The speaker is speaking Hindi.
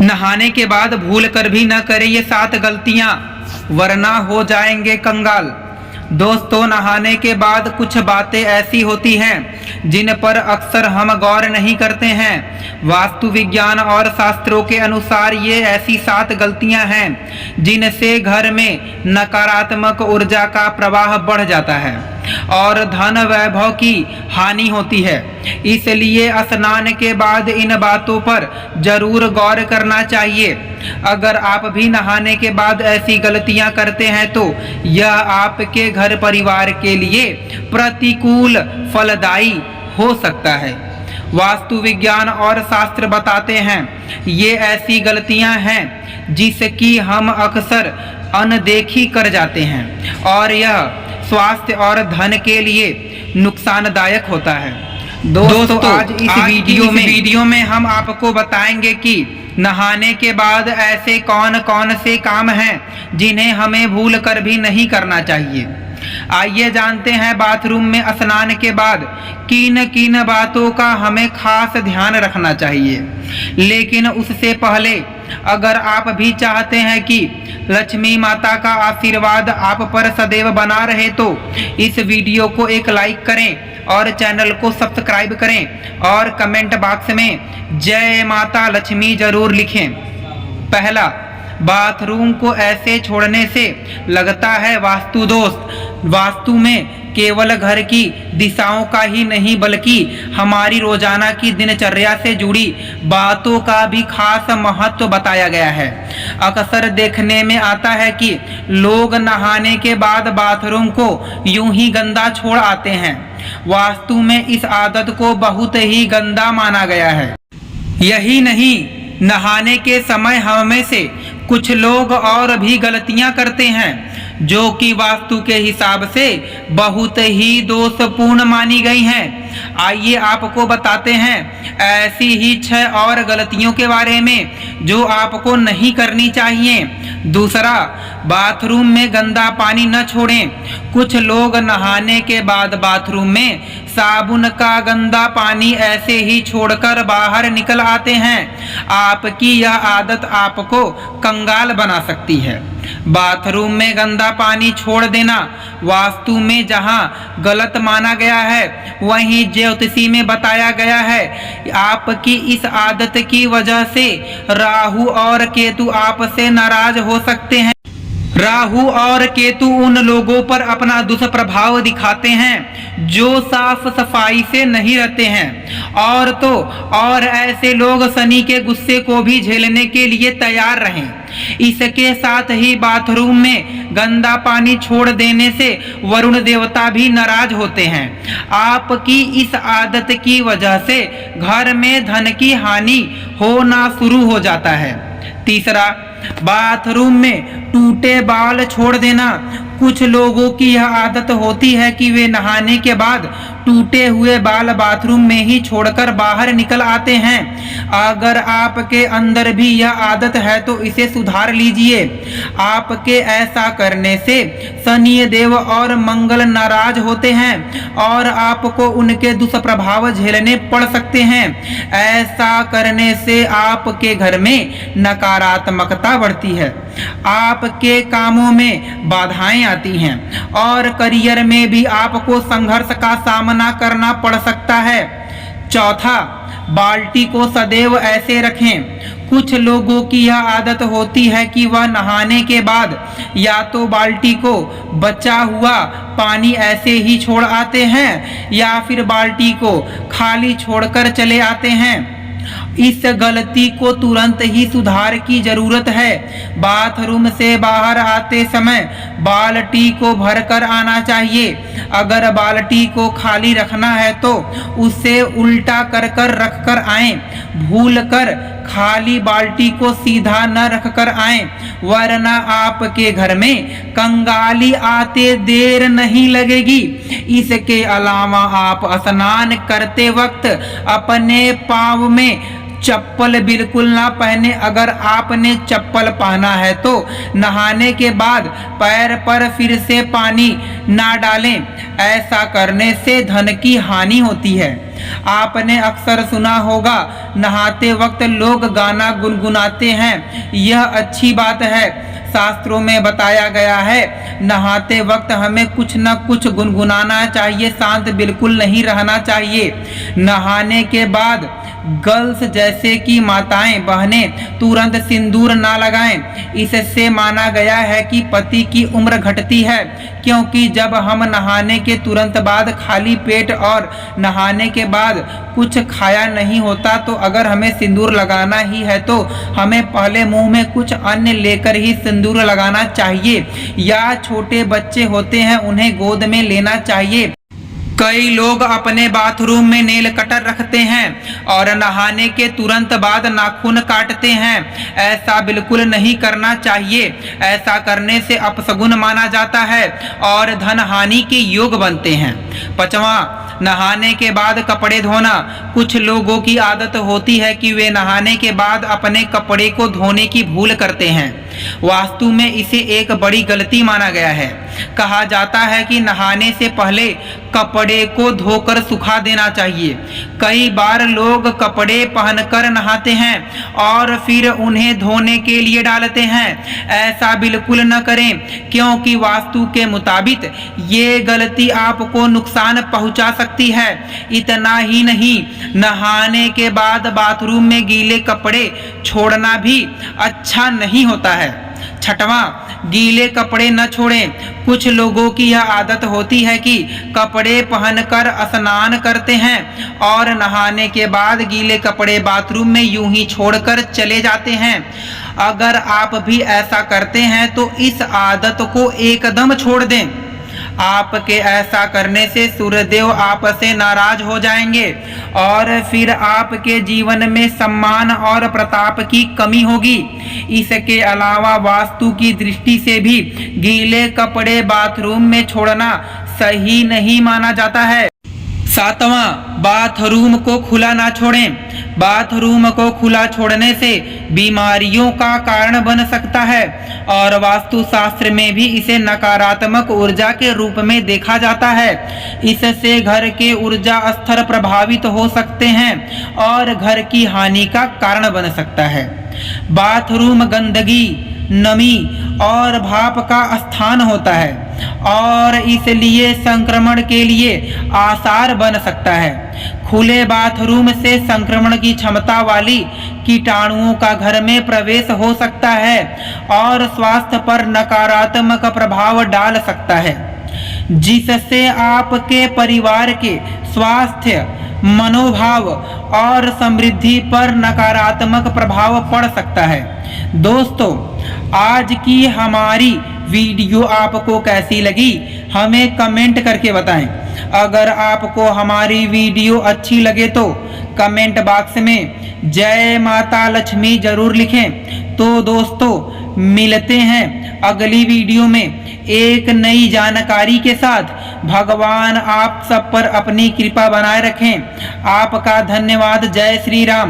नहाने के बाद भूल कर भी न करें ये 7 गलतियां, वरना हो जाएंगे कंगाल। दोस्तों, नहाने के बाद कुछ बातें ऐसी होती हैं जिन पर अक्सर हम गौर नहीं करते हैं। वास्तु विज्ञान और शास्त्रों के अनुसार ये ऐसी 7 गलतियां हैं जिनसे घर में नकारात्मक ऊर्जा का प्रवाह बढ़ जाता है और धन वैभव की हानि होती है। इसलिए स्नान के बाद इन बातों पर जरूर गौर करना चाहिए। अगर आप भी नहाने के बाद ऐसी गलतियां करते हैं तो यह आपके घर परिवार के लिए प्रतिकूल फलदायी हो सकता है। वास्तु विज्ञान और शास्त्र बताते हैं ये ऐसी गलतियां हैं जिसकी हम अक्सर अनदेखी कर जाते हैं और यह स्वास्थ्य और धन के लिए नुकसानदायक होता है। दोस्तों, आज इस वीडियो में हम आपको बताएंगे कि नहाने के बाद ऐसे कौन कौन से काम हैं जिन्हें हमें भूल कर भी नहीं करना चाहिए। आइए जानते हैं बाथरूम में स्नान के बाद किन किन बातों का हमें खास ध्यान रखना चाहिए। लेकिन उससे पहले अगर आप भी चाहते हैं कि लक्ष्मी माता का आशीर्वाद आप पर सदैव बना रहे तो इस वीडियो को एक लाइक करें और चैनल को सब्सक्राइब करें और कमेंट बॉक्स में जय माता लक्ष्मी जरूर लिखें। पहला, बाथरूम को ऐसे छोड़ने से लगता है वास्तु दोष। वास्तु में केवल घर की दिशाओं का ही नहीं बल्कि हमारी रोजाना की दिनचर्या से जुड़ी बातों का भी खास महत्व बताया गया है। अक्सर देखने में आता है कि लोग नहाने के बाद बाथरूम को यूं ही गंदा छोड़ आते हैं। वास्तु में इस आदत को बहुत ही गंदा माना गया है। यही नहीं, नहाने के समय हम में से कुछ लोग और भी गलतियां करते हैं जो कि वास्तु के हिसाब से बहुत ही दोषपूर्ण मानी गई हैं। आइए आपको बताते हैं ऐसी ही 6 और गलतियों के बारे में जो आपको नहीं करनी चाहिए। दूसरा, बाथरूम में गंदा पानी न छोड़ें। कुछ लोग नहाने के बाद बाथरूम में साबुन का गंदा पानी ऐसे ही छोड़कर बाहर निकल आते हैं। आपकी यह आदत आपको कंगाल बना सकती है। बाथरूम में गंदा पानी छोड़ देना वास्तु में जहां गलत माना गया है वहीं ज्योतिषी में बताया गया है। आपकी इस आदत की वजह से राहु और केतु आपसे नाराज हो सकते हैं। राहु और केतु उन लोगों पर अपना दुष्प्रभाव दिखाते हैं जो साफ सफाई से नहीं रहते हैं और ऐसे लोग शनि के गुस्से को भी झेलने के लिए तैयार रहें। इसके साथ ही बाथरूम में गंदा पानी छोड़ देने से वरुण देवता भी नाराज होते हैं। आपकी इस आदत की वजह से घर में धन की हानि होना शुरू हो जाता है। तीसरा, बाथरूम में टूटे बाल छोड़ देना। कुछ लोगों की यह आदत होती है कि वे नहाने के बाद टूटे हुए बाल बाथरूम में ही छोड़कर बाहर निकल आते हैं। अगर आपके अंदर भी यह आदत है तो इसे सुधार लीजिए। आपके ऐसा करने से शनि देव और मंगल नाराज होते हैं और आपको उनके दुष्प्रभाव झेलने पड़ सकते हैं। ऐसा करने से आपके घर में नकारात्मकता बढ़ती है, आपके कामों में बाधाएं आती हैं और करियर में भी आपको संघर्ष का सामना करना पड़ सकता है। चौथा, बाल्टी को सदैव ऐसे रखें। कुछ लोगों की यह आदत होती है कि वह नहाने के बाद या तो बाल्टी को बचा हुआ पानी ऐसे ही छोड़ आते हैं या फिर बाल्टी को खाली छोड़कर चले आते हैं। इस गलती को तुरंत ही सुधार की जरूरत है। बाथरूम से बाहर आते समय बाल्टी को भरकर आना चाहिए। अगर बाल्टी को खाली रखना है तो उसे उल्टा कर रख कर आएं। भूल कर खाली बाल्टी को सीधा न रख कर आएं, वरना आपके घर में कंगाली आते देर नहीं लगेगी। इसके अलावा आप स्नान करते वक्त अपने पाँव में चप्पल बिल्कुल ना पहने। अगर आपने चप्पल पहना है तो नहाने के बाद पैर पर फिर से पानी ना डालें। ऐसा करने से धन की हानि होती है। आपने अक्सर सुना होगा, नहाते वक्त लोग गाना गुनगुनाते हैं। यह अच्छी बात है। शास्त्रों में बताया गया है, नहाते वक्त हमें कुछ न कुछ गुनगुनाना चाहिए, शांत बिल्कुल नहीं रहना चाहिए। नहाने के बाद गर्ल्स जैसे कि माताएं बहनें तुरंत सिंदूर ना लगाएं। इससे माना गया है कि पति की उम्र घटती है, क्योंकि जब हम नहाने के तुरंत बाद खाली पेट और नहाने के बाद कुछ खाया नहीं होता, तो अगर हमें सिंदूर लगाना ही है तो हमें पहले मुंह में कुछ अन्य लेकर ही सिंदूर लगाना चाहिए, या छोटे बच्चे होते हैं उन्हें गोद में लेना चाहिए। कई लोग अपने बाथरूम में नेल कटर रखते हैं और नहाने के तुरंत बाद नाखून काटते हैं। ऐसा बिल्कुल नहीं करना चाहिए। ऐसा करने से अपशगुन माना जाता है और धन हानि के योग बनते हैं। 5वां, नहाने के बाद कपड़े धोना। कुछ लोगों की आदत होती है कि वे नहाने के बाद अपने कपड़े को धोने की भूल करते हैं। वास्तु में इसे एक बड़ी गलती माना गया है। कहा जाता है कि नहाने से पहले कपड़े को धोकर सुखा देना चाहिए। कई बार लोग कपड़े पहनकर नहाते हैं और फिर उन्हें धोने के लिए डालते हैं। ऐसा बिल्कुल न करें, क्योंकि वास्तु के मुताबिक ये गलती आपको नुकसान पहुंचा सकती है। इतना ही नहीं, नहाने के बाद बाथरूम में गीले कपड़े छोड़ना भी अच्छा नहीं होता है। 6वां, गीले कपड़े न छोड़ें। कुछ लोगों की यह आदत होती है कि कपड़े पहनकर स्नान करते हैं और नहाने के बाद गीले कपड़े बाथरूम में यूं ही छोड़कर चले जाते हैं। अगर आप भी ऐसा करते हैं तो इस आदत को एकदम छोड़ दें। आपके ऐसा करने से सूर्यदेव आपसे नाराज हो जाएंगे और फिर आपके जीवन में सम्मान और प्रताप की कमी होगी। इसके अलावा वास्तु की दृष्टि से भी गीले कपड़े बाथरूम में छोड़ना सही नहीं माना जाता है। 7वां, बाथरूम को खुला ना छोड़ें। बाथरूम को खुला छोड़ने से बीमारियों का कारण बन सकता है और वास्तुशास्त्र में भी इसे नकारात्मक ऊर्जा के रूप में देखा जाता है। इससे घर के ऊर्जा स्तर प्रभावित हो सकते हैं और घर की हानि का कारण बन सकता है। बाथरूम गंदगी, नमी और भाप का स्थान होता है और इसलिए संक्रमण के लिए आसार बन सकता है। खुले बाथरूम से संक्रमण की क्षमता वाली कीटाणुओं का घर में प्रवेश हो सकता है और स्वास्थ्य पर नकारात्मक प्रभाव डाल सकता है, जिससे आपके परिवार के स्वास्थ्य, मनोभाव और समृद्धि पर नकारात्मक प्रभाव पड़ सकता है। दोस्तों, आज की हमारी वीडियो आपको कैसी लगी हमें कमेंट करके बताएं। अगर आपको हमारी वीडियो अच्छी लगे तो कमेंट बॉक्स में जय माता लक्ष्मी जरूर लिखें। तो दोस्तों, मिलते हैं अगली वीडियो में एक नई जानकारी के साथ। भगवान आप सब पर अपनी कृपा बनाए रखें। आपका धन्यवाद। जय श्री राम।